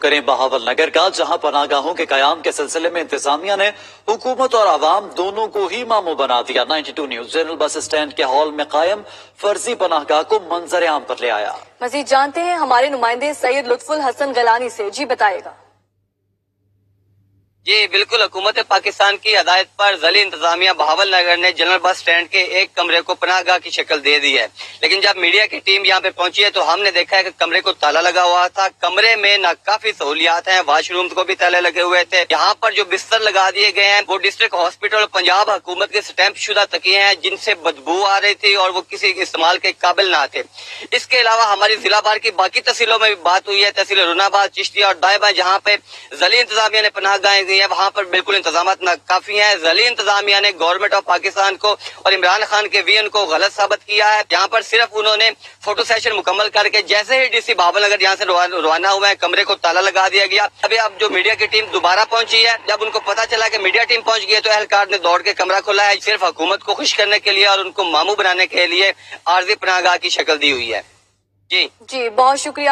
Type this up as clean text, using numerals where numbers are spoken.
کریں بہاول نگر کا، جہاں پناہ گاہوں کے قیام کے سلسلے میں انتظامیہ نے حکومت اور عوام دونوں کو ہی ماموں بنا دیا۔ 92 نیوز جنرل بس اسٹینڈ کے ہال میں قائم فرضی پناہ گاہ کو منظر عام پر لے آیا۔ مزید جانتے ہیں ہمارے نمائندے سید لطف الحسن گیلانی سے، جی بتائے گا۔ جی بالکل، حکومت پاکستان کی ہدایت پر ضلعی انتظامیہ بہاول نگر نے جنرل بس اسٹینڈ کے ایک کمرے کو پناہ گاہ کی شکل دے دی ہے، لیکن جب میڈیا کی ٹیم یہاں پہ پہنچی ہے تو ہم نے دیکھا ہے کہ کمرے کو تالا لگا ہوا تھا۔ کمرے میں نہ کافی سہولیات ہیں، واش روم کو بھی تالے لگے ہوئے تھے۔ یہاں پر جو بستر لگا دیے گئے ہیں وہ ڈسٹرکٹ ہاسپٹل پنجاب حکومت کے سٹیمپ شدہ تکیے ہیں، جن سے بدبو آ رہی تھی اور وہ کسی استعمال کے قابل نہ تھے۔ اس کے علاوہ ہماری ضلع بھر کی باقی تحصیلوں میں بھی بات ہوئی ہے، تحصیل روناباد، چشتیہ اور دائبہ، جہاں پہ ضلعی انتظامیہ نے پناہ گاہیں دی ہیں، وہاں پر بالکل انتظامات ناکافی ہیں۔ ضلعی انتظامیہ نے گورنمنٹ آف پاکستان کو اور عمران خان کے وی این کو غلط ثابت کیا ہے۔ یہاں پر صرف انہوں نے فوٹو سیشن مکمل کر کے جیسے ہی ڈی سی بہاول نگر یہاں سے روانہ ہوا ہے، کمرے کو تالا لگا دیا گیا۔ اب جو میڈیا کی ٹیم دوبارہ پہنچی ہے، جب ان کو پتا چلا کہ میڈیا ٹیم پہنچ گئی ہے تو اہلکار نے دوڑ کے کمرہ کھولا ہے، صرف حکومت کو خوش کرنے کے لیے اور ان کو ماموں بنانے کے لیے عارضی پناہ گاہ کی شکل دی ہوئی ہے۔ جی بہت شکریہ۔